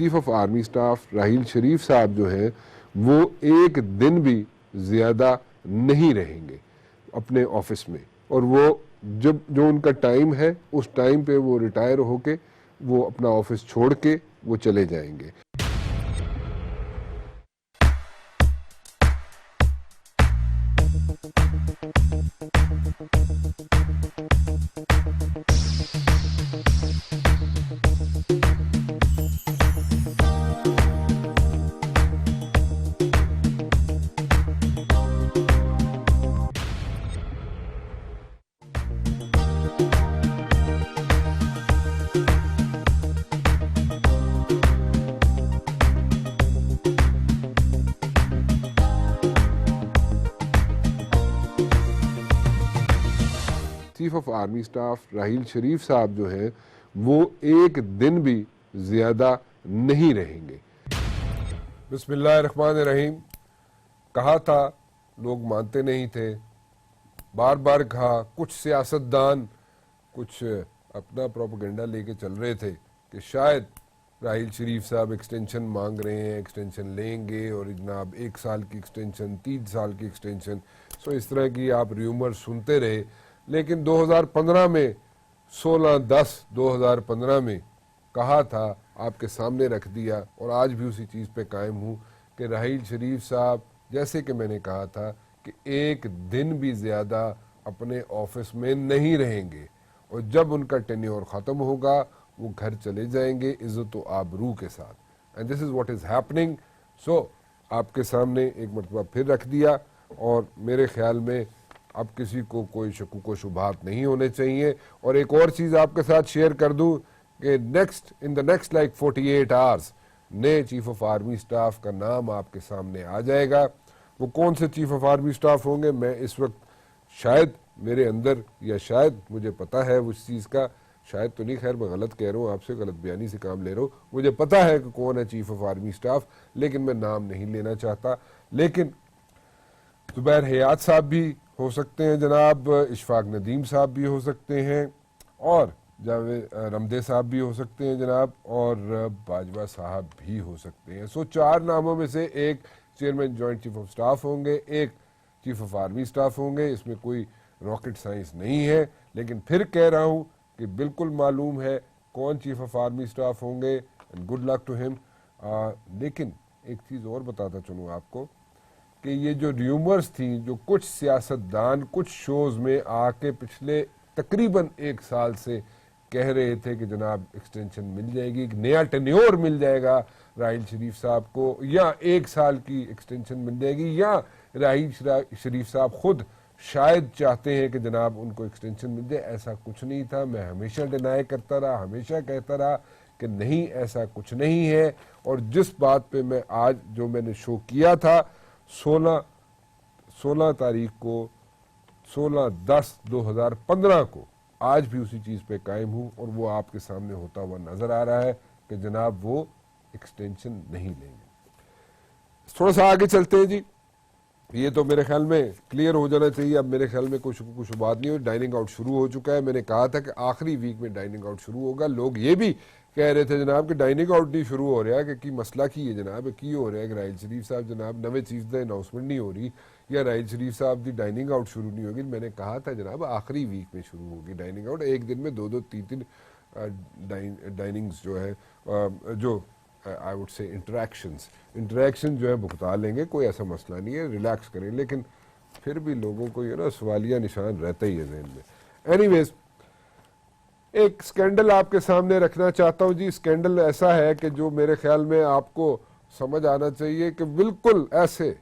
Chief of army staff Raheel Sharif صاحب جو ہیں وہ ایک دن بھی زیادہ نہیں رہیں گے اپنے آفس میں، اور وہ جو ان کا ٹائم ہے اس ٹائم پہ وہ ریٹائر ہو کے وہ اپنا آفس چھوڑ کے وہ چلے جائیں گے۔ Chief of army staff Raheel Sharif صاحب جو ہیں وہ ایک دن بھی زیادہ نہیں رہیں گے۔ بسم اللہ الرحمن الرحیم۔ کہا تھا، لوگ مانتے نہیں تھے، بار بار کہا، کچھ سیاستدان کچھ اپنا پروپیگنڈا لے کے چل رہے تھے کہ شاید راحیل شریف صاحب ایکسٹینشن مانگ رہے ہیں، ایکسٹینشن لیں گے، اور جناب 1 سال کی ایکسٹینشن، 3 سال کی ایکسٹینشن، سو اس طرح کی آپ ریومر سنتے رہے۔ لیکن 2015 میں 16/10/2015 میں کہا تھا، آپ کے سامنے رکھ دیا، اور آج بھی اسی چیز پہ قائم ہوں کہ راحیل شریف صاحب جیسے کہ میں نے کہا تھا کہ ایک دن بھی زیادہ اپنے آفس میں نہیں رہیں گے، اور جب ان کا ٹینیور ختم ہوگا وہ گھر چلے جائیں گے عزت و آبرو کے ساتھ۔ And this is what is happening. So آپ کے سامنے ایک مرتبہ پھر رکھ دیا، اور میرے خیال میں اب کسی کو کوئی شکوک و شبہات نہیں ہونے چاہیے۔ اور ایک اور چیز آپ کے ساتھ شیئر کر دوں کہ ان دا نیکسٹ 48 آورز نئے چیف آف آرمی سٹاف کا نام آپ کے سامنے آ جائے گا۔ وہ کون سے چیف آف آرمی سٹاف ہوں گے میں اس وقت شاید میرے اندر، یا شاید مجھے پتا ہے اس چیز کا، شاید تو نہیں، خیر میں غلط کہہ رہا ہوں، آپ سے غلط بیانی سے کام لے رہا ہوں، مجھے پتا ہے کہ کون ہے چیف آف آرمی سٹاف، لیکن میں نام نہیں لینا چاہتا۔ لیکن زبیر حیات صاحب بھی ہو سکتے ہیں جناب، اشفاق ندیم صاحب بھی ہو سکتے ہیں، اور جاوید رمدے صاحب بھی ہو سکتے ہیں جناب، اور باجوہ صاحب بھی ہو سکتے ہیں۔ سو 4 ناموں میں سے ایک chairman joint chief of staff ہوں گے، ایک چیف آف آرمی سٹاف ہوں گے۔ اس میں کوئی راکٹ سائنس نہیں ہے، لیکن پھر کہہ رہا ہوں کہ بالکل معلوم ہے کون چیف آف آرمی سٹاف ہوں گے، گڈ لک ٹو ہم۔ لیکن ایک چیز اور بتاتا چلوں آپ کو کہ یہ جو ریومرز تھیں، جو کچھ سیاستدان کچھ شوز میں آ کے پچھلے تقریباً 1 سال سے کہہ رہے تھے کہ جناب ایکسٹینشن مل جائے گی، ایک نیا ٹینیور مل جائے گا راحیل شریف صاحب کو، یا 1 سال کی ایکسٹینشن مل جائے گی، یا راحیل شریف صاحب خود شاید چاہتے ہیں کہ جناب ان کو ایکسٹینشن مل جائے۔ ایسا کچھ نہیں تھا، میں ہمیشہ ڈینائی کرتا رہا، ہمیشہ کہتا رہا کہ نہیں، ایسا کچھ نہیں ہے۔ اور جس بات پہ میں آج جو میں نے شو کیا تھا 16 تاریخ کو، 16/10/2015 کو، آج بھی اسی چیز پہ قائم ہوں، اور وہ آپ کے سامنے ہوتا ہوا نظر آ رہا ہے کہ جناب وہ ایکسٹینشن نہیں لیں گے۔ تھوڑا سا آگے چلتے ہیں جی، یہ تو میرے خیال میں کلیئر ہو جانا چاہیے، اب میرے خیال میں کوئی شکوک و شبہات نہیں ہو۔ ڈائننگ آؤٹ شروع ہو چکا ہے، میں نے کہا تھا کہ آخری ویک میں ڈائننگ آؤٹ شروع ہوگا۔ لوگ یہ بھی کہہ رہے تھے جناب کہ ڈائننگ آؤٹ نہیں شروع ہو رہا ہے، کہ مسئلہ کی ہے جناب، کی ہو رہا ہے کہ راحیل شریف صاحب جناب نویں چیف دا اناؤنسمنٹ نہیں ہو رہی، یا راحیل شریف صاحب دی ڈائننگ آؤٹ شروع نہیں ہوگی۔ میں نے کہا تھا جناب آخری ویک میں شروع ہوگی ڈائننگ آؤٹ، ایک دن میں 2-2 3-3 ڈائننگز جو ہے، جو آئی وڈ سے انٹریکشن جو ہے بھگتا لیں گے، کوئی ایسا مسئلہ نہیں ہے، ریلیکس کریں۔ لیکن پھر بھی لوگوں کو یہ نا سوالیہ نشان رہتا ہی ہے ذہن میں۔ اینی ویز، ایک سکینڈل آپ کے سامنے رکھنا چاہتا ہوں جی۔ سکینڈل ایسا ہے کہ جو میرے خیال میں آپ کو سمجھ آنا چاہیے کہ بالکل ایسے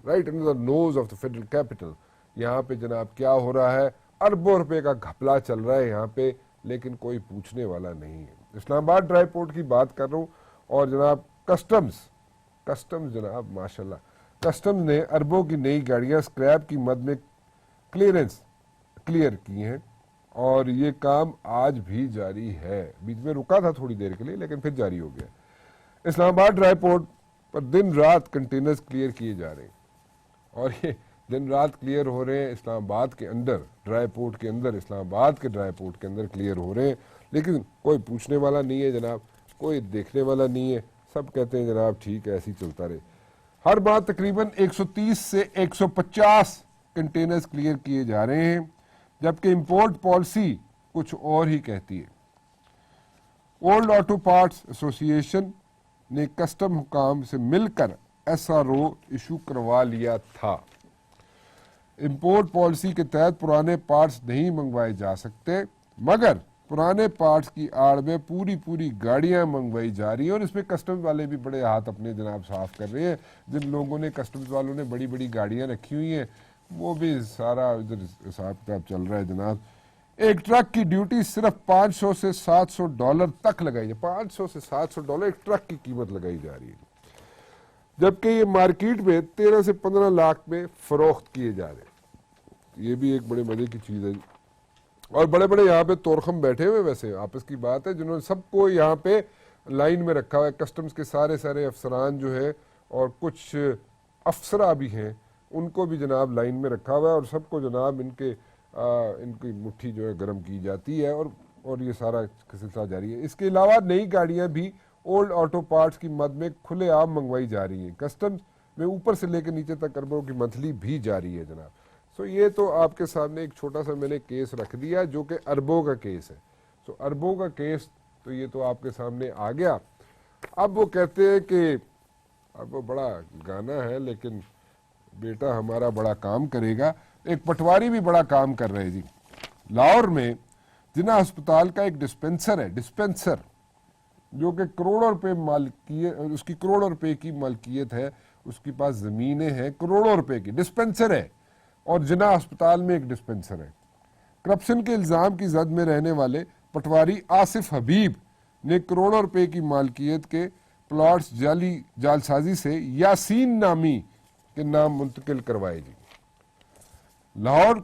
right under the nose of the federal capital یہاں پہ جناب کیا ہو رہا ہے، اربوں روپے کا گھپلا چل رہا ہے یہاں پہ، لیکن کوئی پوچھنے والا نہیں ہے۔ اسلام آباد ڈرائی پورٹ کی بات کر رہا ہوں، اور جناب کسٹمز جناب ماشاءاللہ کسٹمز نے اربوں کی نئی گاڑیاں اسکریپ کی مد میں کلیئر کی ہیں، اور یہ کام آج بھی جاری ہے۔ بیچ میں رکا تھا تھوڑی دیر کے لیے، لیکن پھر جاری ہو گیا۔ اسلام آباد ڈرائی پورٹ پر دن رات کنٹینرز کلیئر کیے جا رہے ہیں، اور یہ دن رات کلیئر ہو رہے ہیں اسلام آباد کے اندر، ڈرائی پورٹ کے اندر، اسلام آباد کے ڈرائی پورٹ کے اندر کلیئر ہو رہے ہیں، لیکن کوئی پوچھنے والا نہیں ہے جناب، کوئی دیکھنے والا نہیں ہے۔ سب کہتے ہیں جناب ٹھیک ہے ایسے ہی چلتا رہے. ہر ماہ تقریباً 130 سے 150 کنٹینرز کلیئر کیے جا رہے ہیں، جبکہ امپورٹ پالیسی کچھ اور ہی کہتی ہے. اولڈ آٹو پارٹس ایسوسی ایشن نے کسٹم حکام سے مل کر ایس آر او ایشو کروا لیا تھا. امپورٹ پالیسی کے تحت پرانے پارٹس نہیں منگوائے جا سکتے، مگر پرانے پارٹس کی آڑ میں پوری گاڑیاں منگوائی جا رہی ہیں، اور اس میں کسٹمز والے بھی بڑے ہاتھ اپنے جناب صاف کر رہے ہیں. جن لوگوں نے کسٹمز والوں نے بڑی گاڑیاں رکھی ہوئی ہیں وہ بھی سارا ادھر حساب کتاب چل رہا ہے جناب. ایک ٹرک کی ڈیوٹی صرف $500 سے $700 تک لگائی ہے. $500 سے $700 ایک ٹرک کی قیمت لگائی جا رہی ہے، جبکہ یہ مارکیٹ میں 13 سے 15 لاکھ میں فروخت کیے جا رہے ہیں. یہ بھی ایک بڑے مزے کی چیز ہے. اور بڑے یہاں پہ تورخم بیٹھے ہوئے، ویسے آپس کی بات ہے، جنہوں نے سب کو یہاں پہ لائن میں رکھا ہوا ہے. کسٹمز کے سارے افسران جو ہے اور کچھ افسرہ بھی ہیں ان کو بھی جناب لائن میں رکھا ہوا ہے، اور سب کو جناب ان کی مٹھی جو ہے گرم کی جاتی ہے، اور یہ سارا سلسلہ جاری ہے. اس کے علاوہ نئی گاڑیاں بھی اولڈ آٹو پارٹس کی مد میں کھلے عام منگوائی جا رہی ہیں. کسٹمز میں اوپر سے لے کے نیچے تک اربوں کی منتھلی بھی جاری ہے جناب. سو یہ تو آپ کے سامنے ایک چھوٹا سا میں نے کیس رکھ دیا جو کہ اربوں کا کیس ہے. سو اربوں کا کیس تو یہ تو آپ کے سامنے آ گیا. اب وہ کہتے ہیں کہ اب وہ بڑا گانا ہے لیکن بیٹا ہمارا بڑا کام کرے گا. ایک پٹواری بھی بڑا کام کر رہے جی. لاہور میں جناح ہسپتال کا ایک ڈسپینسر جو کہ کروڑوں روپے اس کی کروڑوں روپے کی ملکیت ہے، اس کے پاس زمینیں ہیں، کروڑوں روپے کی ڈسپینسر ہے، اور جناح ہسپتال میں ایک ڈسپینسر ہے. کرپشن کے الزام کی زد میں رہنے والے پٹواری آصف حبیب نے کروڑوں روپے کی مالکیت کے پلاٹس جعل سازی سے یاسین نامی کے نام منتقل کروائے جی. لاہور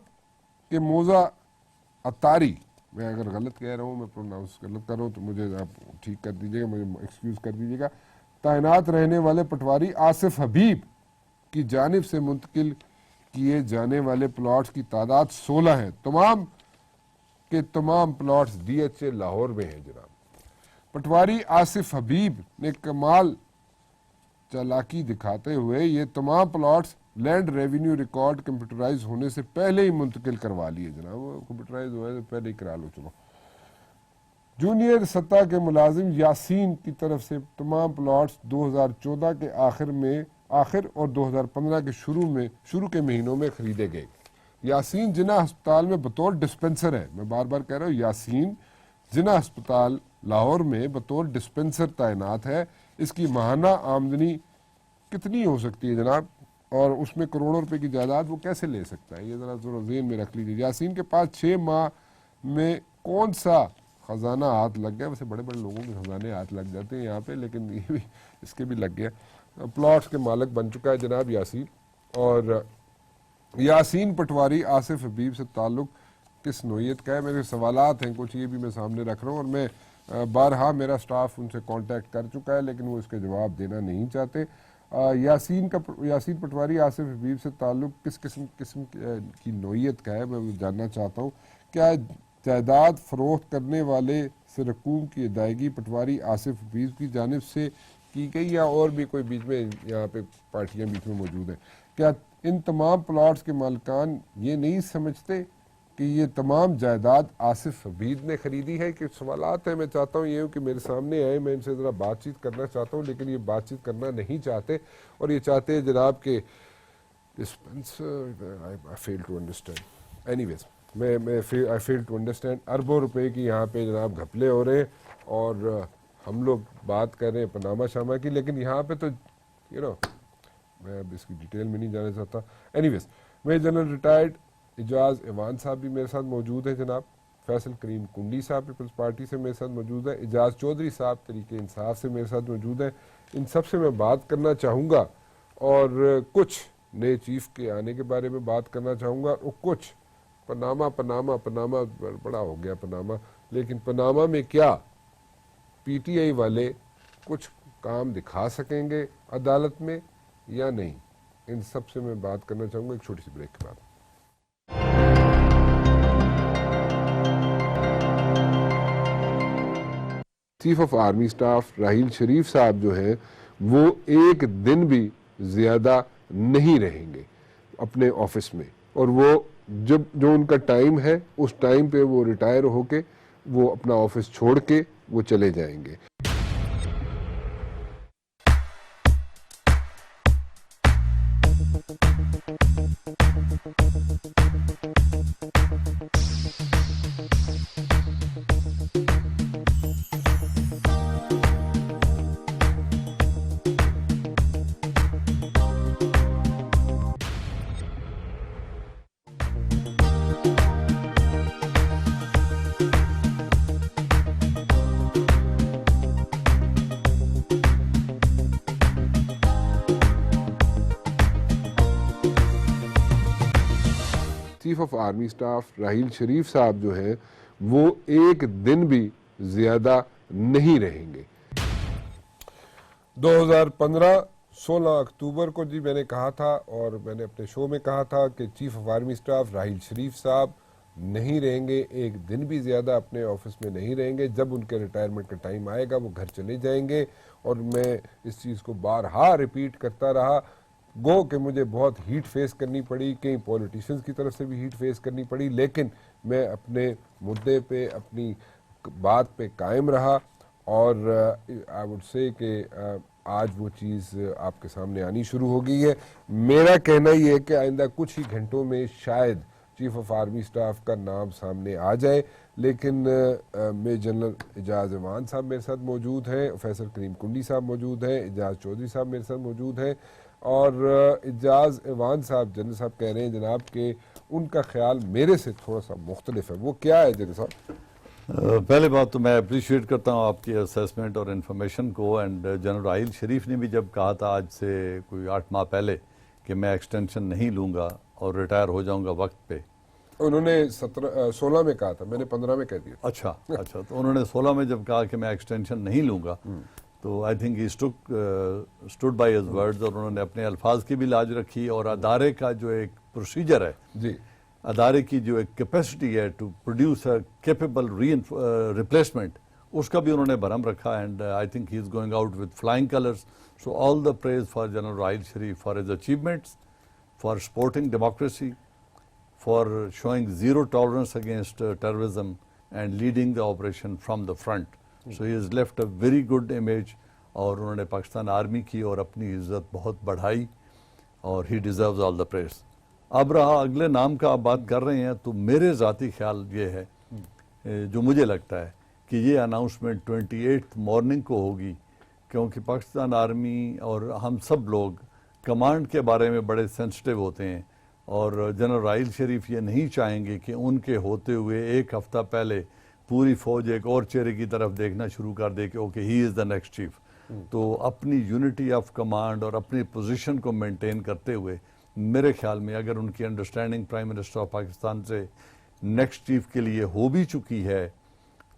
کے موزہ اتاری، میں اگر غلط کہہ رہا ہوں، میں پروناؤنس غلط کر رہا ہوں تو مجھے آپ ٹھیک کر دیجیے گا، مجھے ایکسکیوز کر دیجیے گا. تعینات رہنے والے پٹواری آصف حبیب کی جانب سے منتقل کیے جانے والے پلاٹس کی تعداد 16 ہے. تمام کے تمام plots D H A Lahore میں ہیں جناب. پٹواری آصف حبیب نے کمال چالاکی دکھاتے ہوئے یہ تمام plots land revenue record computerize ہونے سے پہلے ہی منتقل کروا لیے جناب. وہ کمپیوٹرائز ہوئے تو پہلے ہی کرا لو. چلو. جونیئر سطح کے ملازم یاسین کی طرف سے تمام پلاٹس 2014 کے آخر اور 2015 کے شروع کے مہینوں میں خریدے گئے. یاسین جناح ہسپتال میں بطور ڈسپینسر ہے. میں بار کہہ رہا ہوں یاسین جناح ہسپتال لاہور میں بطور ڈسپینسر تعینات ہے. اس کی ماہانہ آمدنی کتنی ہو سکتی ہے جناب؟ اور اس میں کروڑوں روپے کی جائیداد وہ کیسے لے سکتا ہے؟ یہ ذرا ذہن میں رکھ لیجیے. یاسین کے پاس 6 ماہ میں کون سا خزانہ ہاتھ لگ گیا؟ ویسے بڑے لوگوں کے خزانے ہاتھ لگ جاتے ہیں یہاں پہ، لیکن یہ بھی اس کے بھی لگ گیا. پلاٹس کے مالک بن چکا ہے جناب یاسین. اور یاسین پٹواری آصف حبیب سے تعلق کس نوعیت کا ہے؟ میرے سوالات ہیں کچھ، یہ بھی میں سامنے رکھ رہا ہوں، اور میں بارہا میرا سٹاف ان سے کانٹیکٹ کر چکا ہے لیکن وہ اس کے جواب دینا نہیں چاہتے. یاسین پٹواری آصف حبیب سے تعلق کس قسم کی نوعیت کا ہے؟ میں وہ جاننا چاہتا ہوں. کیا جائیداد فروخت کرنے والے سے رقوم کی ادائیگی پٹواری آصف حبیب کی جانب سے کی گئی، یا اور بھی کوئی بیچ میں یہاں پہ پارٹیاں بیچ میں موجود ہیں؟ کیا ان تمام پلاٹس کے مالکان یہ نہیں سمجھتے کہ یہ تمام جائیداد آصف حبیب نے خریدی ہے؟ کہ سوالات ہیں. میں چاہتا ہوں یہ کہ میرے سامنے آئے، میں ان سے ذرا بات چیت کرنا چاہتا ہوں، لیکن یہ بات چیت کرنا نہیں چاہتے، اور یہ چاہتے ہیں جناب کہ I fail to understand. Anyways, I fail to understand. اربوں روپے کی یہاں پہ جناب گھپلے ہو رہے ہیں، اور ہم لوگ بات کر رہے ہیں پاناما شاما کی، لیکن یہاں پہ تو میں اب اس کی ڈیٹیل میں نہیں جانا چاہتا. اینیویز، میں جنرل ریٹائرڈ اعجاز ایوان صاحب بھی میرے ساتھ موجود ہیں جناب. فیصل کریم کنڈی صاحب پیپلز پارٹی سے میرے ساتھ موجود ہیں. اعجاز چودھری صاحب تحریک انصاف سے میرے ساتھ موجود ہیں. ان سب سے میں بات کرنا چاہوں گا، اور کچھ نئے چیف کے آنے کے بارے میں بات کرنا چاہوں گا، اور کچھ پاناما بڑا ہو گیا پاناما، لیکن پاناما میں کیا پی ٹی آئی والے کچھ کام دکھا سکیں گے عدالت میں یا نہیں؟ ان سب سے میں بات کرنا چاہوں گا ایک چھوٹی سی بریک کے بعد. Chief of army staff Raheel Sharif صاحب جو ہیں وہ ایک دن بھی زیادہ نہیں رہیں گے اپنے آفس میں، اور وہ جو ان کا ٹائم ہے اس ٹائم پہ وہ ریٹائر ہو کے وہ اپنا آفس چھوڑ کے وہ چلے جائیں گے۔ Chief of army staff Raheel Sharif صاحب جو ہیں وہ ایک دن بھی زیادہ نہیں رہیں گے۔ 2015 16 اکتوبر کو جی میں نے کہا تھا، اور میں نے اپنے شو میں کہا تھا کہ chief of army staff Raheel Sharif صاحب نہیں رہیں گے، ایک دن بھی زیادہ اپنے آفس میں نہیں رہیں گے۔ جب ان کے ریٹائرمنٹ کا ٹائم آئے گا وہ گھر چلے جائیں گے، اور میں اس چیز کو بارہا ریپیٹ کرتا رہا، گو کہ مجھے بہت ہیٹ فیس کرنی پڑی، کئی پولیٹیشنز کی طرف سے بھی ہیٹ فیس کرنی پڑی، لیکن میں اپنے مدعے پہ، اپنی بات پہ قائم رہا، اور آئی وڈ سے کہ آج وہ چیز آپ کے سامنے آنی شروع ہو گئی ہے۔ میرا کہنا یہ ہے کہ آئندہ کچھ ہی گھنٹوں میں شاید چیف آف آرمی سٹاف کا نام سامنے آ جائے، لیکن میجر جنرل اعجاز ایوان صاحب میرے ساتھ موجود ہیں، فیصل کریم کنڈی صاحب موجود ہیں، اعجاز چودھری صاحب میرے ساتھ موجود ہیں، اور اعجاز ایوان صاحب جنرل صاحب کہہ رہے ہیں جناب کہ ان کا خیال میرے سے تھوڑا سا مختلف ہے۔ وہ کیا ہے جنرل صاحب؟ پہلے بات تو میں اپریشیٹ کرتا ہوں آپ کی اسیسمنٹ اور انفارمیشن کو، اینڈ جنرل راحیل شریف نے بھی جب کہا تھا آج سے کوئی 8 ماہ پہلے کہ میں ایکسٹینشن نہیں لوں گا اور ریٹائر ہو جاؤں گا وقت پہ، انہوں نے 16 میں کہا تھا، میں نے 15 میں کہہ دیا۔ اچھا تو انہوں نے 16 میں جب کہا کہ میں ایکسٹینشن نہیں لوں گا، تو آئی think he stood by his words, اور انہوں نے اپنے الفاظ کی بھی لاج رکھی، اور ادارے کا جو ایک پروسیجر ہے، جی، ادارے کی جو ایک کیپیسٹی ہے to produce a capable replacement, اس کا بھی انہوں نے بھرم رکھا، and I think he is going out with flying colours. So all the praise for General Raheel Sharif for his achievements, for supporting democracy, for showing zero tolerance against terrorism and leading the operation from the front. So he has left a very good image, اور انہوں نے Pakistan army کی اور اپنی عزت بہت بڑھائی، اور ہی ڈیزروز آل دا پریز۔ اب رہا اگلے نام کا آپ بات کر رہے ہیں، تو میرے ذاتی خیال یہ ہے جو مجھے لگتا ہے کہ یہ اناؤنسمنٹ 28 مارننگ کو ہوگی، کیونکہ پاکستان آرمی اور ہم سب لوگ کمانڈ کے بارے میں بڑے سینسٹیو ہوتے ہیں، اور جنرل راحیل شریف یہ نہیں چاہیں گے کہ ان کے ہوتے ہوئے ایک ہفتہ پہلے پوری فوج ایک اور چہرے کی طرف دیکھنا شروع کر دے کہ okay he is the next chief. تو اپنی یونٹی آف کمانڈ اور اپنی پوزیشن کو مینٹین کرتے ہوئے میرے خیال میں اگر ان کی understanding prime minister of Pakistan سے نیکسٹ چیف کے لیے ہو بھی چکی ہے،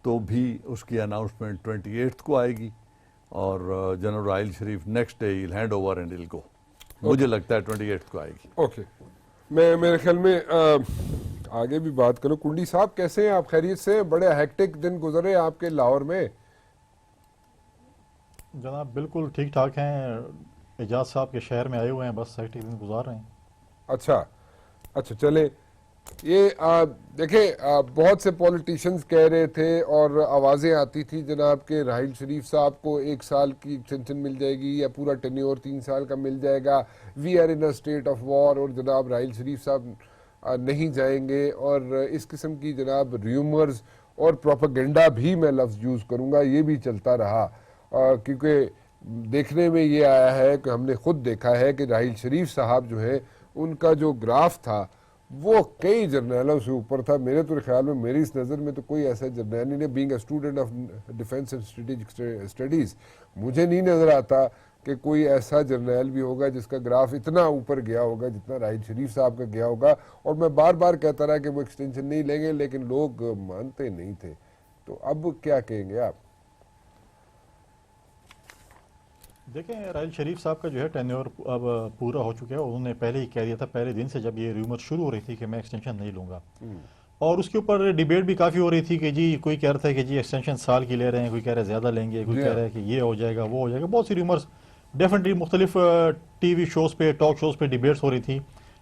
تو بھی اس کی اناؤنسمنٹ 28 کو آئے گی، اور General Raheel Sharif next day he'll hand over and he'll go. مجھے لگتا ہے 28 کو آئے گی۔ اوکے، میں میرے خیال میں آگے بھی بات کروں۔ کنڈی صاحب کیسے ہیں آپ؟ خیریت سے؟ بڑے ہیکٹک دن گزرے آپ کے لاہور میں؟ جناب بالکل ٹھیک ٹھاک ہیں، اعجاز صاحب کے شہر میں آئے ہوئے ہیں، بس ہیکٹک دن گزار رہے ہیں۔ اچھا چلیں، یہ دیکھیں بہت سے پولیٹیشنز کہہ رہے تھے اور آوازیں آتی تھی جناب کہ راحیل شریف صاحب کو 1 سال کی ایکسٹینشن مل جائے گی یا پورا ٹینیور 3 سال کا مل جائے گا، we are in a state of war, اور جناب راحیل شریف صاحب نہیں جائیں گے، اور اس قسم کی جناب ریومرز اور پروپیگنڈا بھی میں لفظ یوز کروں گا، یہ بھی چلتا رہا، کیونکہ دیکھنے میں یہ آیا ہے کہ ہم نے خود دیکھا ہے کہ راحیل شریف صاحب جو ہے ان کا جو گراف تھا وہ کئی جرنیلوں سے اوپر تھا۔ میرے تو خیال میں، میری اس نظر میں تو کوئی ایسا جرنیل نہیں ہے، being a student of defence and strategic studies, مجھے نہیں نظر آتا کہ کوئی ایسا جرنیل بھی ہوگا جس کا گراف اتنا اوپر گیا ہوگا جتنا راحیل شریف صاحب کا گیا ہوگا، اور میں بار بار کہتا رہا کہ وہ ایکسٹینشن نہیں لیں گے، لیکن لوگ مانتے نہیں تھے۔ تو اب کیا کہیں گے آپ؟ دیکھیں راحیل شریف صاحب کا جو ہے ٹینیور اب پورا ہو چکا ہے، انہوں نے پہلے ہی کہہ دیا تھا، پہلے دن سے جب یہ ریومر شروع ہو رہی تھی کہ میں ایکسٹینشن نہیں لوں گا، اور اس کے اوپر ڈیبیٹ بھی کافی ہو رہی تھی کہ جی کوئی کہہ رہا تھا کہ جی ایکسٹینشن سال کی لے رہے ہیں، کوئی کہہ رہا ہے زیادہ لیں گے، کوئی کہہ رہا ہے کہ یہ ہو جائے گا وہ ہو جائے گا، بہت سی ریومرز ڈیفینیٹلی مختلف ٹی وی شوز پہ، ٹاک شوز پہ ڈیبیٹس ہو رہی تھی.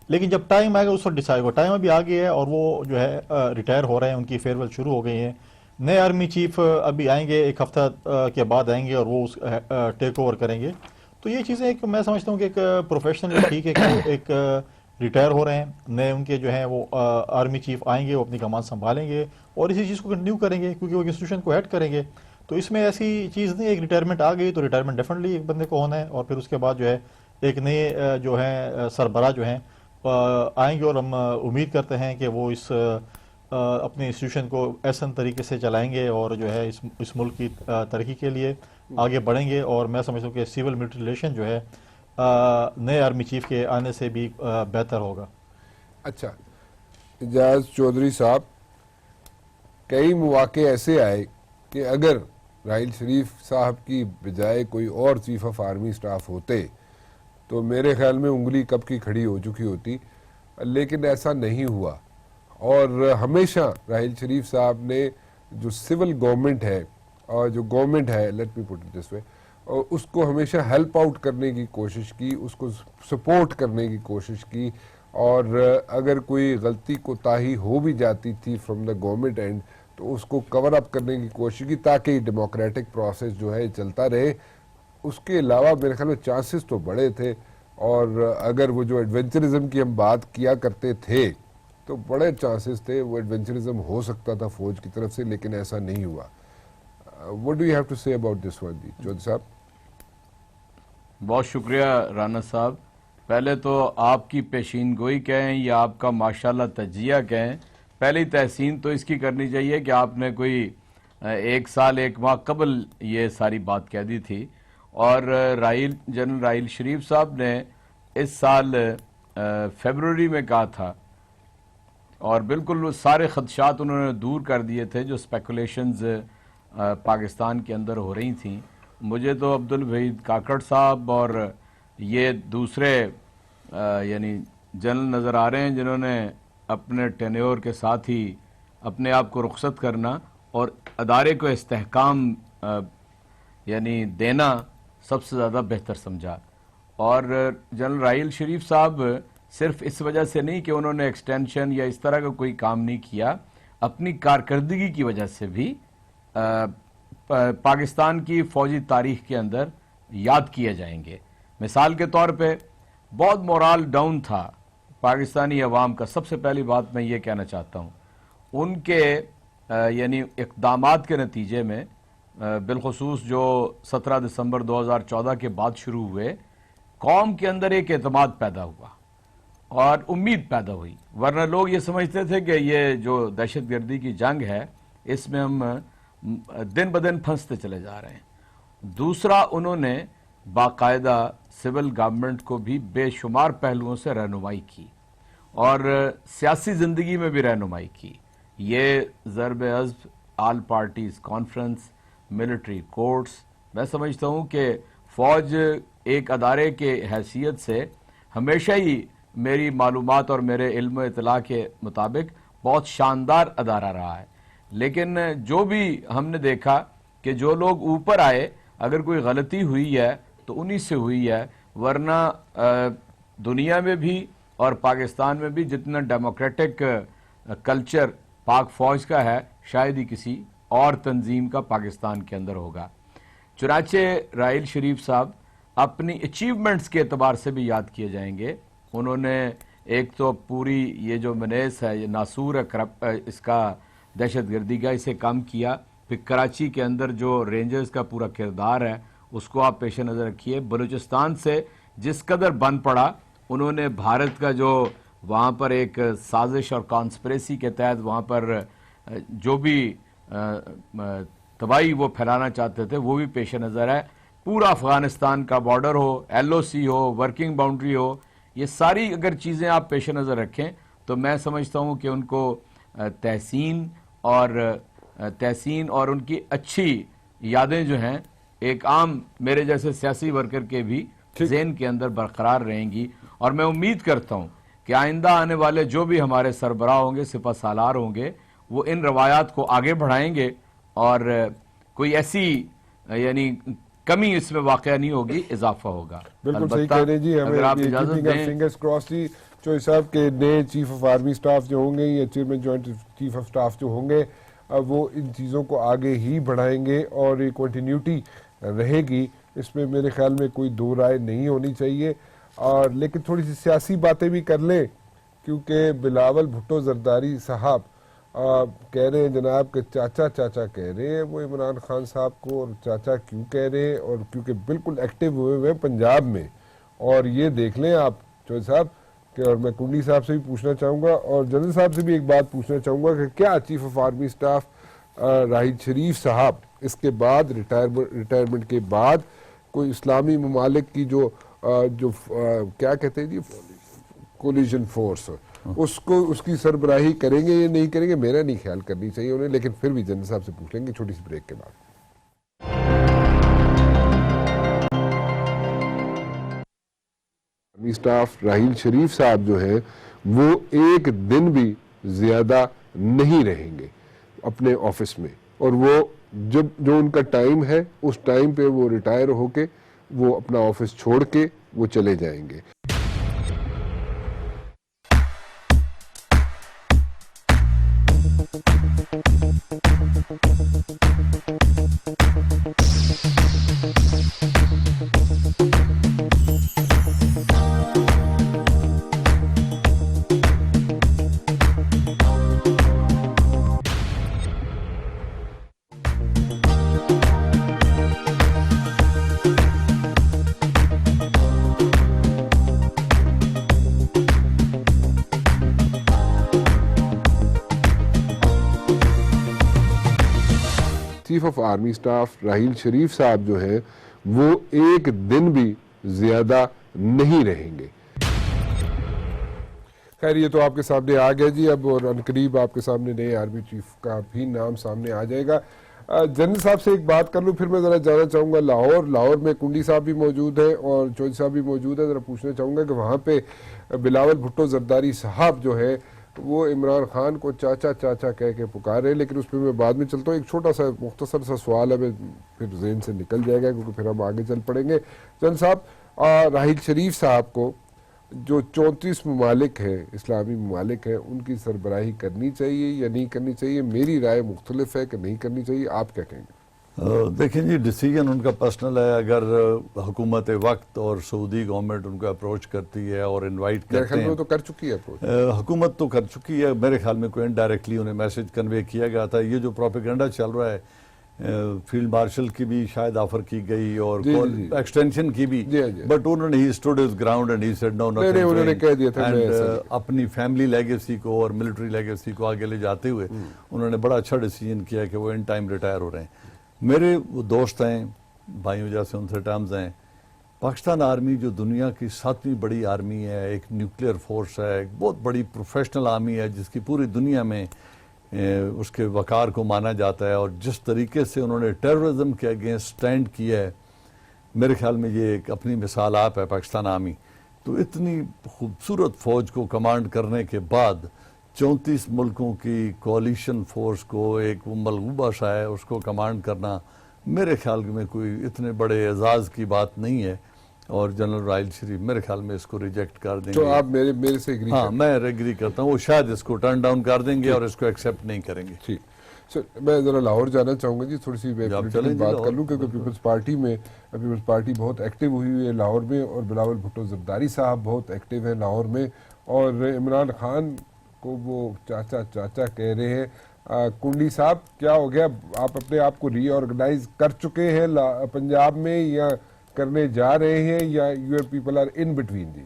لیکن جب ٹائم آئے گا اس وقت ڈیسائڈ ہوگا. ٹائم ابھی آ گیا ہے اور وہ جو ہے ریٹائر ہو رہے ہیں، ان کی فیئر ویل شروع ہو گئی ہیں. نئے آرمی چیف ابھی آئیں گے، ایک ہفتہ کے بعد آئیں گے اور وہ اس ٹیک اوور کریں گے. تو یہ چیزیں ایک میں سمجھتا ہوں کہ ایک پروفیشنل ٹھیک ہے کہ ایک ریٹائر ہو رہے ہیں، نئے ان کے جو ہیں وہ آرمی چیف آئیں گے، وہ اپنی کمان سنبھالیں گے اور اسی چیز کو کنٹینیو کریں گے کیونکہ وہ انسٹیٹیوشن کو ہیڈ کریں گے. تو اس میں ایسی چیز نہیں، ایک ریٹائرمنٹ آ گئی تو ریٹائرمنٹ ڈیفینیٹلی ایک بندے کو ہونا ہے، اور پھر اس کے بعد جو ہے ایک نئے جو ہیں سربراہ جو ہیں آئیں گے، اور ہم امید کرتے ہیں کہ وہ اس اپنے انسٹیٹیوشن کو احسن طریقے سے چلائیں گے اور جو ہے اس ملک کی ترقی کے لیے آگے بڑھیں گے. اور میں سمجھتا ہوں کہ سول ملٹری ریلیشن جو ہے نئے آرمی چیف کے آنے سے بھی بہتر ہوگا. اچھا اعجاز چودھری صاحب، کئی مواقع ایسے آئے کہ اگر راحیل شریف صاحب کی بجائے کوئی اور چیف آف آرمی اسٹاف ہوتے تو میرے خیال میں انگلی کب کی کھڑی ہو چکی ہوتی، لیکن ایسا نہیں ہوا. اور ہمیشہ راحیل شریف صاحب نے جو سول گورنمنٹ ہے اور جو گورنمنٹ ہے، let me put it this وے، اس کو ہمیشہ ہیلپ آؤٹ کرنے کی کوشش کی، اس کو سپورٹ کرنے کی کوشش کی. اور اگر کوئی غلطی کوتاہی ہو بھی جاتی تھی فرام دا گورنمنٹ اینڈ تو اس کو کور اپ کرنے کی کوشش کی تاکہ ڈیموکریٹک پروسیس جو ہے چلتا رہے. اس کے علاوہ میرے خیال میں چانسز تو بڑے تھے، اور اگر وہ جو ایڈونچرزم کی ہم بات کیا کرتے تھے تو بڑے چانسز تھے وہ ایڈونچرزم ہو سکتا تھا فوج کی طرف سے، لیکن ایسا نہیں ہوا. What do you have to say about this one جی چودھری صاحب؟ بہت شکریہ رانا صاحب. پہلے تو آپ کی پیشین گوئی کہیں یا آپ کا ماشاءاللہ تجزیہ کہیں، پہلی تحسین تو اس کی کرنی چاہیے کہ آپ نے کوئی 1 سال 1 ماہ قبل یہ ساری بات کہہ دی تھی. اور جنرل راحیل شریف صاحب نے اس سال فیبروری میں کہا تھا، اور بالکل وہ سارے خدشات انہوں نے دور کر دیے تھے جو اسپیکولیشنز پاکستان کے اندر ہو رہی تھیں. مجھے تو عبدالوحید کاکڑ صاحب اور یہ دوسرے یعنی جنرل نظر آ رہے ہیں جنہوں نے اپنے ٹینیور کے ساتھ ہی اپنے آپ کو رخصت کرنا اور ادارے کو استحکام یعنی دینا سب سے زیادہ بہتر سمجھا. اور جنرل راحیل شریف صاحب صرف اس وجہ سے نہیں کہ انہوں نے ایکسٹینشن یا اس طرح کا کوئی کام نہیں کیا، اپنی کارکردگی کی وجہ سے بھی پاکستان کی فوجی تاریخ کے اندر یاد کیے جائیں گے. مثال کے طور پہ بہت مورال ڈاؤن تھا پاکستانی عوام کا. سب سے پہلی بات میں یہ کہنا چاہتا ہوں، ان کے یعنی اقدامات کے نتیجے میں بالخصوص جو 17 دسمبر 2014 کے بعد شروع ہوئے، قوم کے اندر ایک اعتماد پیدا ہوا اور امید پیدا ہوئی. ورنہ لوگ یہ سمجھتے تھے کہ یہ جو دہشت گردی کی جنگ ہے اس میں ہم دن بدن پھنستے چلے جا رہے ہیں. دوسرا، انہوں نے باقاعدہ سول گورنمنٹ کو بھی بے شمار پہلوؤں سے رہنمائی کی اور سیاسی زندگی میں بھی رہنمائی کی. یہ Zarb Azb, all parties conference, military courts, میں سمجھتا ہوں کہ فوج ایک ادارے کے حیثیت سے ہمیشہ ہی میری معلومات اور میرے علم و اطلاع کے مطابق بہت شاندار ادارہ رہا ہے. لیکن جو بھی ہم نے دیکھا کہ جو لوگ اوپر آئے، اگر کوئی غلطی ہوئی ہے تو انہی سے ہوئی ہے. ورنہ دنیا میں بھی اور پاکستان میں بھی جتنا ڈیموکریٹک کلچر پاک فوج کا ہے شاید ہی کسی اور تنظیم کا پاکستان کے اندر ہوگا. چنانچہ راحیل شریف صاحب اپنی اچیومنٹس کے اعتبار سے بھی یاد کیے جائیں گے. انہوں نے ایک تو پوری یہ جو منیس ہے، یہ ناسور ہے اس کا دہشت گردی کا، اسے کم کیا. پھر کراچی کے اندر جو رینجرز کا پورا کردار ہے اس کو آپ پیش نظر رکھیے. بلوچستان سے جس قدر بن پڑا، انہوں نے بھارت کا جو وہاں پر ایک سازش اور کانسپریسی کے تحت وہاں پر جو بھی تباہی وہ پھیلانا چاہتے تھے وہ بھی پیش نظر ہے. پورا افغانستان کا بارڈر ہو، ایل او سی ہو، ورکنگ باؤنڈری ہو، یہ ساری اگر چیزیں آپ پیش نظر رکھیں تو میں سمجھتا ہوں کہ ان کو تحسین اور ان کی اچھی یادیں جو ہیں ایک عام میرے جیسے سیاسی ورکر کے بھی ذہن کے اندر برقرار رہیں گی. اور میں امید کرتا ہوں کہ آئندہ آنے والے جو بھی ہمارے سربراہ ہوں گے، سپہ سالار ہوں گے، وہ ان روایات کو آگے بڑھائیں گے اور کوئی ایسی یعنی کمی اس میں واقع نہیں ہوگی، اضافہ ہوگا. بالکل صحیح کہہ رہے جی. اگر آپ ہمیں اجازت دیں فنگرز کراس جی. چوہدری صاحب کے نئے چیف آف آرمی سٹاف جو ہوں گے یا chairman joint chief of staff جو ہوں گے وہ ان چیزوں کو آگے ہی بڑھائیں گے اور یہ کنٹینیوٹی رہے گی. اس میں میرے خیال میں کوئی دو رائے نہیں ہونی چاہیے. اور لیکن تھوڑی سی سیاسی باتیں بھی کر لیں، کیونکہ بلاول بھٹو زرداری صاحب کہہ رہے ہیں جناب کہ چاچا چاچا کہہ رہے ہیں وہ عمران خان صاحب کو. اور چاچا کیوں کہہ رہے ہیں؟ اور کیونکہ بالکل ایکٹیو ہوئے ہوئے پنجاب میں. اور یہ دیکھ لیں آپ چودھری صاحب کہ، اور میں کنڈی صاحب سے بھی پوچھنا چاہوں گا اور جنرل صاحب سے بھی ایک بات پوچھنا چاہوں گا کہ کیا chief of army staff Raheel Sharif صاحب اس کے بعد ریٹائرمنٹ کے بعد کوئی اسلامی ممالک کی جو کیا کہتے ہیں جی کولیشن فورس، اس کی سربراہی کریں گے یا نہیں کریں گے؟ میرا نہیں خیال کرنی چاہیے انہیں، لیکن پھر بھی جنرل صاحب سے پوچھ لیں گے چھوٹی سی بریک کے بعد. آرمی سٹاف راحیل شریف صاحب جو ہیں وہ ایک دن بھی زیادہ نہیں رہیں گے اپنے آفس میں، اور وہ جو ان کا ٹائم ہے اس ٹائم پہ وہ ریٹائر ہو کے وہ اپنا آفس چھوڑ کے وہ چلے جائیں گے. Chief of army staff Raheel Sharif صاحب جو ہیں وہ ایک دن بھی زیادہ نہیں رہیں گے. خیر یہ تو آپ کے سامنے آ گیا جی اب، اور عنقریب آپ کے سامنے نئے آرمی چیف کا بھی نام سامنے آ جائے گا. جنرل صاحب سے ایک بات کر لوں پھر میں ذرا جانا چاہوں گا لاہور میں کنڈی صاحب بھی موجود ہیں اور چودھری صاحب بھی موجود ہیں. ذرا پوچھنا چاہوں گا کہ وہاں پہ بلاول بھٹو زرداری صاحب جو ہے وہ عمران خان کو چاچا چاچا کہہ کے پکار رہے، لیکن اس پہ میں بعد میں چلتا ہوں. ایک چھوٹا سا مختصر سا سوال ہے، پھر ذہن سے نکل جائے گا کیونکہ پھر ہم آگے چل پڑیں گے. جنرل صاحب راحیل شریف صاحب کو جو 34 ممالک ہیں اسلامی ممالک ہیں ان کی سربراہی کرنی چاہیے یا نہیں کرنی چاہیے؟ میری رائے مختلف ہے کہ نہیں کرنی چاہیے. آپ کیا کہیں گے؟ دیکھیں جی ڈیسیجن ان کا پرسنل ہے. اگر حکومت وقت اور سعودی گورنمنٹ ان کو اپروچ کرتی ہے اور انوائٹ کرتے ہیں، تو کر چکی ہے اپروچ، حکومت تو کر چکی ہے. میرے خیال میں کوئی انڈائریکٹلی انہیں میسج کنوے کیا گیا تھا. یہ جو پروپیگنڈا چل رہا ہے فیلڈ مارشل کی بھی شاید آفر کی گئی اور ایکسٹینشن کی بھی، بٹ انہوں نے he stood his ground and he said no انہوں نے کہہ دیا تھا. اپنی فیملی لیگیسی کو اور ملٹری لیگیسی کو آگے لے جاتے ہوئے انہوں نے بڑا اچھا ڈیسیجن کیا کہ وہ ان ٹائم ریٹائر ہو رہے ہیں. میرے وہ دوست ہیں بھائیوں جیسے ان سے ٹرمز ہیں. پاکستان آرمی جو دنیا کی 7ویں بڑی آرمی ہے، ایک نیوکلیئر فورس ہے، ایک بہت بڑی پروفیشنل آرمی ہے جس کی پوری دنیا میں اس کے وقار کو مانا جاتا ہے، اور جس طریقے سے انہوں نے ٹیررزم کے اگینسٹ سٹینڈ کیا ہے میرے خیال میں یہ ایک اپنی مثال آپ ہے پاکستان آرمی. تو اتنی خوبصورت فوج کو کمانڈ کرنے کے بعد 34 ملکوں کی کولیشن فورس کو ایک ملغوبہ سا ہے اس کو کمانڈ کرنا میرے خیال میں کوئی اتنے بڑے اعزاز کی بات نہیں ہے. اور جنرل راحیل شریف میرے خیال میں اس کو ریجیکٹ کر دیں گے. تو آپ میرے سے ایگری؟ ہاں میں ایگری کرتا ہوں. وہ شاید اس کو ٹرن ڈاؤن کر دیں گے اور اس کو ایکسیپٹ نہیں کریں گے. ٹھیک سر، میں ذرا لاہور جانا چاہوں گا جی، تھوڑی سی بات کر لوں کیونکہ پیپلز پارٹی بہت ایکٹیو ہوئی ہے لاہور میں، اور بلاول بھٹو زرداری صاحب بہت ایکٹیو ہیں لاہور میں، اور عمران خان کو وہ چاچا چاچا کہہ رہے ہیں. کنڈی صاحب کیا ہو گیا؟ آپ اپنے آپ کو ری آرگنائز کر چکے ہیں پنجاب میں یا کرنے جا رہے ہیں، یا your people are in between? جی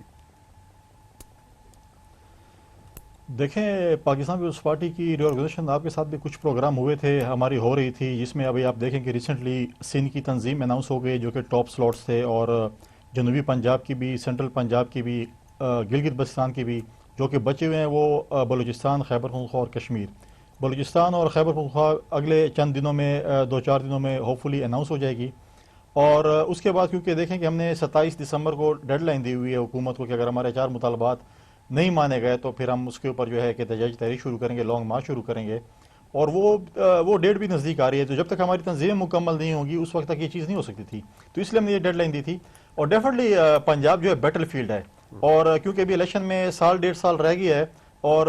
دیکھیں پاکستان پیپلز پارٹی کی ری آرگنائزیشن آپ کے ساتھ بھی کچھ پروگرام ہوئے تھے، ہماری ہو رہی تھی، جس میں ابھی آپ دیکھیں کہ ریسنٹلی سندھ کی تنظیم اناؤنس ہو گئی جو کہ ٹاپ سلاٹس تھے، اور جنوبی پنجاب کی بھی، سینٹرل پنجاب کی بھی، گلگت بلتستان کی بھی. جو کہ بچے ہوئے ہیں وہ بلوچستان، خیبر پختونخوا اور کشمیر. بلوچستان اور خیبر پختونخوا اگلے چند دنوں میں، 2-4 دنوں میں ہوپ فلی اناؤنس ہو جائے گی. اور اس کے بعد کیونکہ دیکھیں کہ ہم نے 27 دسمبر کو ڈیڈ لائن دی ہوئی ہے حکومت کو کہ اگر ہمارے 4 مطالبات نہیں مانے گئے تو پھر ہم اس کے اوپر جو ہے کہ احتجاجی تحریک شروع کریں گے، لانگ مارچ شروع کریں گے، اور وہ ڈیٹ بھی نزدیک آ رہی ہے، تو جب تک ہماری تنظیمیں مکمل نہیں ہوں گی اس وقت تک یہ چیز نہیں ہو سکتی تھی، تو اس لیے ہم نے یہ ڈیڈ لائن دی تھی. اور ڈیفینیٹلی پنجاب جو ہے بیٹل فیلڈ ہے، اور کیونکہ ابھی الیکشن میں سال 1.5 سال رہ گئی ہے اور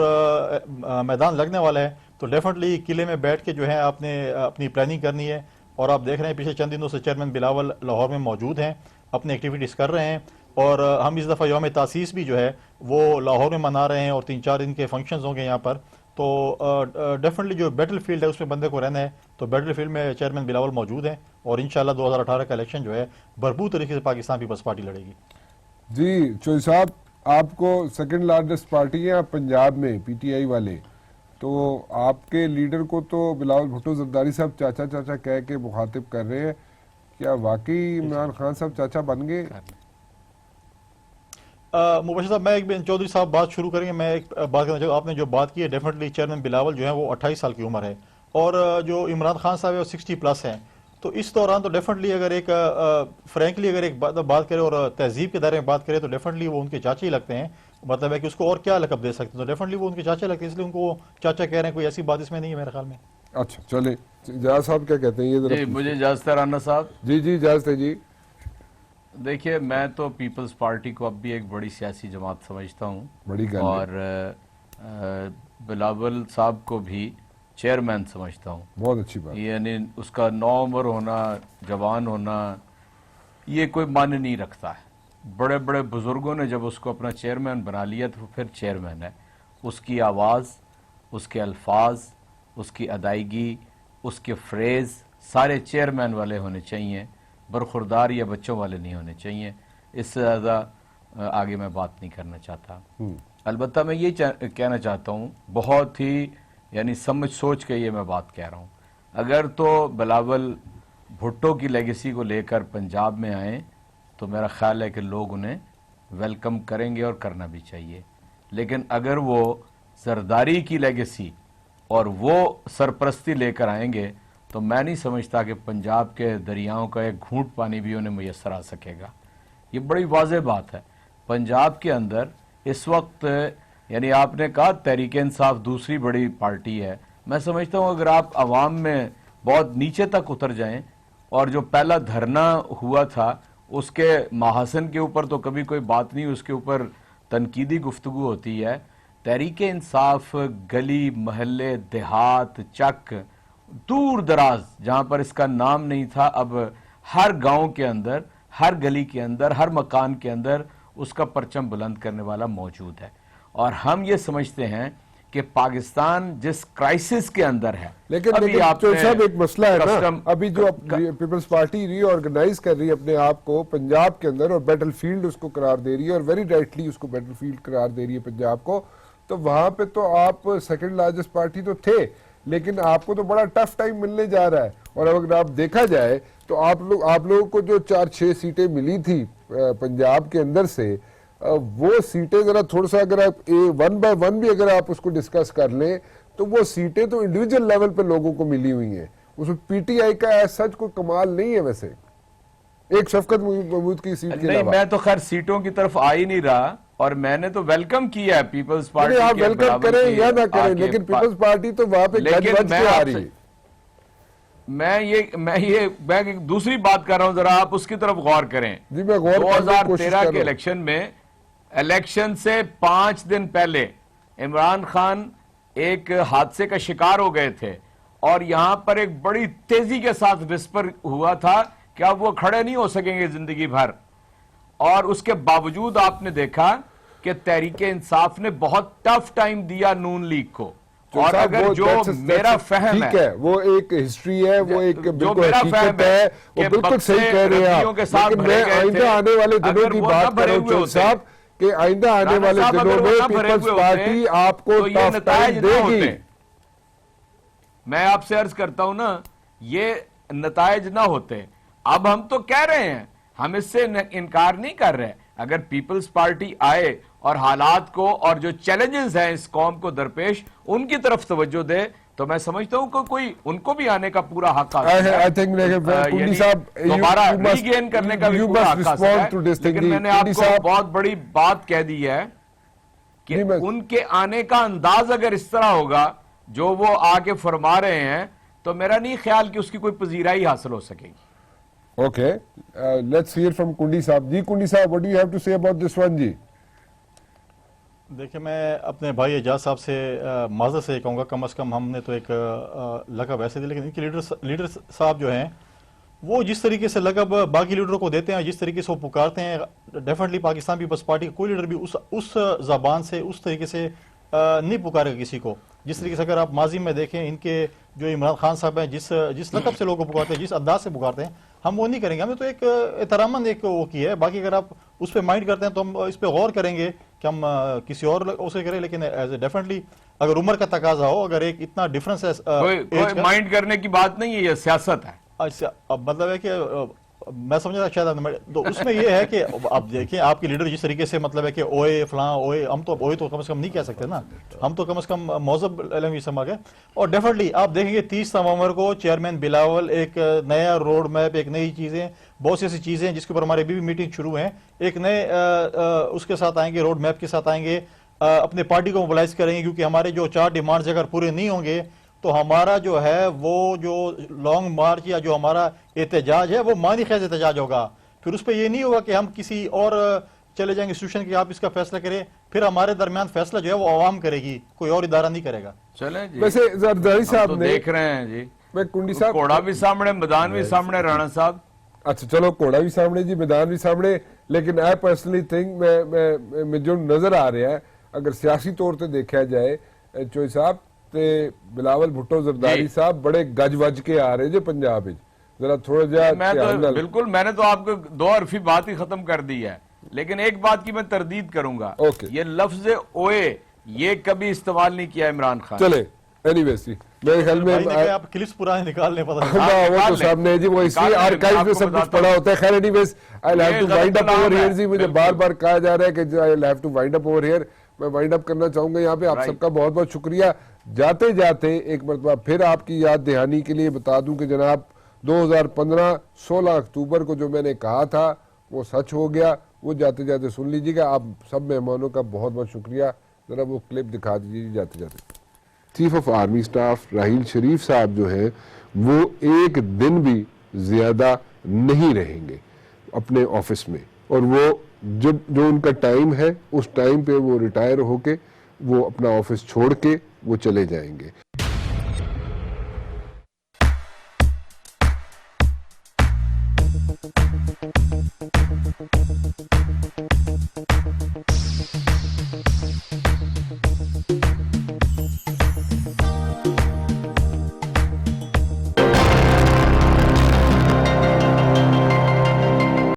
میدان لگنے والا ہے، تو ڈیفینیٹلی قلعے میں بیٹھ کے جو ہے آپ نے اپنی پلاننگ کرنی ہے. اور آپ دیکھ رہے ہیں پچھلے چند دنوں سے چیئرمین بلاول لاہور میں موجود ہیں، اپنی ایکٹیویٹیز کر رہے ہیں، اور ہم اس دفعہ یوم تاسیس بھی جو ہے وہ لاہور میں منا رہے ہیں، اور 3-4 دن کے فنکشنز ہوں گے یہاں پر. تو ڈیفینیٹلی جو بیٹل فیلڈ ہے اس میں بندے کو رہنا ہے، تو بیٹل فیلڈ میں چیئرمین بلاول موجود ہیں، اور انشاءاللہ 2018 کا الیکشن جو ہے بھرپور طریقے سے پاکستان پیپلز پارٹی لڑے گی. جی چوئی صاحب، آپ کو سیکنڈ لارجسٹ پارٹی ہے پنجاب میں پی ٹی آئی والے، تو آپ کے لیڈر کو تو بلاول بھٹو زرداری صاحب چاچا چاچا کہہ کے مخاطب کر رہے ہیں، کیا واقعی عمران خان صاحب چاچا بن گئے؟ مبشر صاحب، میں ایک چودھری صاحب بات شروع کریں گے. میں ایک بات کرنا چاہوں، آپ نے جو بات کی ہے، ڈیفینیٹلی چیئرمین بلاول جو ہے وہ 28 سال کی عمر ہے، اور جو عمران خان صاحب ہے وہ 60+ ہیں. تو اس دوران تو ڈیفینیٹلی اگر ایک فرینکلی اگر ایک بات کرے اور تہذیب کے دائرے میں بات کرے تو ڈیفینیٹلی وہ ان کے چاچے ہی لگتے ہیں. مطلب ہے کہ اس کو اور کیا لقب دے سکتے ہیں، تو ڈیفینیٹلی وہ ان کے چاچے لگتے ہیں، اس لیے ان کو چاچا کہہ رہے ہیں. کوئی ایسی بات اس میں نہیں ہے میرے خیال میں. اچھا چلیں، جہاز صاحب کیا کہتے ہیں؟ یہ جی مجھے اجازت ہے رانا صاحب. جی اجازت ہے جی. دیکھیے، میں تو پیپلز پارٹی کو اب بھی ایک بڑی سیاسی جماعت سمجھتا ہوں، بڑی گل ہے. اور بلاول صاحب کو بھی چیئرمین سمجھتا ہوں. بہت اچھی بات. یعنی اس کا نوعمر ہونا، جوان ہونا، یہ کوئی معنی نہیں رکھتا ہے. بڑے بڑے بزرگوں نے جب اس کو اپنا چیئرمین بنا لیا تو پھر چیئرمین ہے. اس کی آواز، اس کے الفاظ، اس کی ادائیگی، اس کے فریز سارے چیئرمین والے ہونے چاہیے، برخوردار یا بچوں والے نہیں ہونے چاہیے. اس سے زیادہ آگے میں بات نہیں کرنا چاہتا. البتہ میں یہ کہنا چاہتا ہوں، بہت ہی یعنی سمجھ سوچ کے یہ میں بات کہہ رہا ہوں، اگر تو بلاول بھٹو کی لیگیسی کو لے کر پنجاب میں آئیں تو میرا خیال ہے کہ لوگ انہیں ویلکم کریں گے اور کرنا بھی چاہیے. لیکن اگر وہ زرداری کی لیگیسی اور وہ سرپرستی لے کر آئیں گے تو میں نہیں سمجھتا کہ پنجاب کے دریاؤں کا ایک گھونٹ پانی بھی انہیں میسر آ سکے گا. یہ بڑی واضح بات ہے. پنجاب کے اندر اس وقت یعنی آپ نے کہا تحریک انصاف دوسری بڑی پارٹی ہے. میں سمجھتا ہوں اگر آپ عوام میں بہت نیچے تک اتر جائیں، اور جو پہلا دھرنا ہوا تھا اس کے محاسن کے اوپر تو کبھی کوئی بات نہیں، اس کے اوپر تنقیدی گفتگو ہوتی ہے. تحریک انصاف گلی محلے دیہات چک دور دراز جہاں پر اس کا نام نہیں تھا، اب ہر گاؤں کے اندر، ہر گلی کے اندر، ہر مکان کے اندر اس کا پرچم بلند کرنے والا موجود ہے. اور ہم یہ سمجھتے ہیں کہ پاکستان جس کرائسس کے اندر ہے، لیکن چوئی صاحب ایک مسئلہ ہے نا، ابھی جو پیپلز پارٹی ری آرگنائز کر رہی ہے اپنے آپ کو پنجاب کے اندر اور بیٹل فیلڈ اس کو قرار دے رہی ہے، اور ویری رائٹلی اس کو بیٹل فیلڈ قرار دے رہی ہے پنجاب کو، تو وہاں پہ تو آپ سیکنڈ لارجسٹ پارٹی تو تھے، لیکن آپ کو تو بڑا ٹف ٹائم ملنے جا رہا ہے. اور اگر آپ دیکھا جائے تو آپ لوگوں کو جو 4-6 سیٹیں ملی تھی پنجاب کے اندر سے، وہ سیٹیں ذرا تھوڑا سا اگر آپ 1 by 1 بھی اگر آپ اس کو ڈسکس کر لیں تو وہ سیٹیں تو انڈیویجل لیول پہ لوگوں کو ملی ہوئی ہیں. اس میں پی ٹی آئی کا سچ کوئی کمال نہیں ہے. ویسے ایک شفقت محمود کی سیٹ کے نہیں، علاوہ میں تو خیر سیٹوں کی طرف آ ہی نہیں رہا، اور میں نے تو ویلکم کیا ہے پیپلز پارٹی کے. آپ ویلکم کریں یا نہ کریں، لیکن پیپلز پارٹی تو وہاں پہ گج بج کے آ رہی ہے. میں دوسری بات کر رہا ہوں، ذرا آپ اس کی طرف غور کریں. جی میں غور کرنے کی کوشش 2013 کر کے الیکشن میں، الیکشن سے 5 دن پہلے عمران خان ایک حادثے کا شکار ہو گئے تھے، اور یہاں پر ایک بڑی تیزی کے ساتھ وسپر ہوا تھا کہ اب وہ کھڑے نہیں ہو سکیں گے زندگی بھر. اور اس کے باوجود آپ نے دیکھا کہ تحریک انصاف نے بہت ٹف ٹائم دیا نون لیگ کو. اور اگر جو میرا فہم ہے، وہ ایک ہسٹری ہے، وہ ایک جو بالکل میرا فہم حقیقت ہے، وہ کہ بالکل صحیح کہہ رہے ہیں آپ. لیکن میں آئندہ آنے والے دنوں کی بات کر رہا ہوں چوہدری صاحب، کہ آئندہ آنے والے دنوں میں پیپلز پارٹی آپ کو ٹف ٹائم دے گی. میں آپ سے عرض کرتا ہوں نا، یہ نتائج نہ ہوتے. اب ہم تو کہہ رہے ہیں، ہم اس سے انکار نہیں کر رہے. اگر پیپلز پارٹی آئے اور حالات کو اور جو چیلنجز ہیں اس قوم کو درپیش ان کی طرف توجہ دے تو میں سمجھتا ہوں کہ کوئی ان کو بھی آنے کا پورا حق حاصل ہے. دوبارہ ری گین کرنے کا بھی پورا حق حاصل ہے. لیکن میں نے آپ کو بہت بڑی بات کہہ دی ہے کہ ان کے آنے کا انداز اگر اس طرح ہوگا جو وہ آ کے فرما رہے ہیں تو میرا نہیں خیال کہ اس کی کوئی پذیرائی حاصل ہو سکے گی. Okay, let's hear from Kundi Saab. Ji Kundi Saab, what do you have to say about this one, ji? دیکھیں میں اپنے بھائی اعجاز صاحب سے معذرت سے کہوں گا، کم از کم ہم نے تو ایک لقب ایسے دی، لیکن ان کے لیڈر صاحب جو ہیں وہ جس طریقے سے لقب باقی لیڈروں کو دیتے ہیں، جس طریقے سے وہ پکارتے ہیں، ڈیفینیٹلی پاکستان پیپلز پارٹی کا کوئی لیڈر بھی اس زبان سے اس طریقے سے نہیں پکارے گا کسی کو. جس طریقے سے اگر آپ ماضی میں دیکھیں ان کے جو عمران خان صاحب ہیں جس لقب سے لوگوں کو پکارتے ہیں، جس انداز سے پکارتے ہیں، ہم وہ نہیں کریں گے. ہم نے تو ایک احتراماً ایک وہ کی ہے. باقی اگر آپ اس پہ مائنڈ کرتے ہیں تو ہم اس پہ غور کریں گے کہ ہم کسی اور اسے کریں، لیکن ایز اے ڈیفینیٹلی اگر عمر کا تقاضا ہو، اگر ایک اتنا ڈفرنس ہے کوئی مائنڈ کرنے کی بات نہیں ہے، یہ سیاست ہے. اچھا اب مطلب ہے کہ میں سمجھ رہا شاید تو اس میں یہ ہے کہ اب دیکھیں آپ کے لیڈر جس طریقے سے مطلب ہے کہ اوئے فلاں اوئے، ہم تو اوئے تو کم از کم نہیں کہہ سکتے نا، ہم تو کم از کم مہذب لینگویج سمجھ گئے. اور ڈیفینیٹلی آپ دیکھیں گے 30 نومبر کو چیئرمین بلاول ایک نیا روڈ میپ، ایک نئی چیزیں، بہت سی ایسی چیزیں جس کے اوپر ہمارے بھی میٹنگ شروع ہیں، ایک نئے اس کے ساتھ آئیں گے، روڈ میپ کے ساتھ آئیں گے، اپنے پارٹی کو موبلائز کریں گے، کیونکہ ہمارے جو 4 ڈیمانڈز اگر پورے نہیں ہوں گے تو ہمارا جو ہے وہ جو لانگ مارچ یا جو ہمارا احتجاج ہے وہ معنی خیز احتجاج ہوگا. پھر اس پہ یہ نہیں ہوگا کہ ہم کسی اور چلے جائیں گے انسٹیٹیوشن کہ آپ اس کا فیصلہ کریں، پھر ہمارے درمیان فیصلہ جو ہے وہ عوام کرے گی، کوئی اور ادارہ نہیں کرے گا. چلیں جی، ویسے زرداری صاحب نے دیکھ رہے ہیں جی، میں کنڈی صاحب کوڑا بھی سامنے، میدان بھی سامنے، رانا صاحب. اچھا چلو کوڑا بھی سامنے جی، میدان بھی سامنے، لیکن I personally think میں جو نظر آ رہا ہے اگر سیاسی طور تے دیکھا جائے چوئی صاحب تے بلاول بھٹو زرداری صاحب بڑے گج وج کے آ رہے جو پنجاب وچ ذرا تھوڑا جا بالکل میں نے تو آپ کو 2 حرفی بات ہی ختم کر دی ہے، لیکن ایک بات کی میں تردید کروں گا، یہ لفظ اوئے یہ کبھی استعمال نہیں کیا عمران خان. چلے اینی ویسی میرے خیال میں آپ کلپس پرانے نکالنے پتہ وہ تو سامنے جی، وہ اس لیے آرکائیو میں سب کچھ پڑا ہوتا ہے. خیر anyways I'll have to wind up over here جی، مجھے بار بار کہا جا رہا ہے کہ I'll have to wind up over here. میں وائنڈ اپ کرنا چاہوں گا یہاں پہ. آپ سب کا بہت بہت شکریہ. جاتے جاتے ایک مرتبہ پھر آپ کی یاد دہانی کے لیے بتا دوں کہ جناب 2015 16 اکتوبر کو جو میں نے کہا تھا وہ سچ ہو گیا. وہ جاتے جاتے سن لیجیے گا. آپ سب مہمانوں کا بہت بہت شکریہ. ذرا وہ کلپ دکھا دیجیے جاتے جاتے. Chief of army staff Raheel Sharif صاحب جو ہیں وہ ایک دن بھی زیادہ نہیں رہیں گے اپنے آفس میں، اور وہ جو ان کا ٹائم ہے اس ٹائم پہ وہ ریٹائر ہو کے وہ اپنا آفس چھوڑ کے وہ چلے جائیں گے.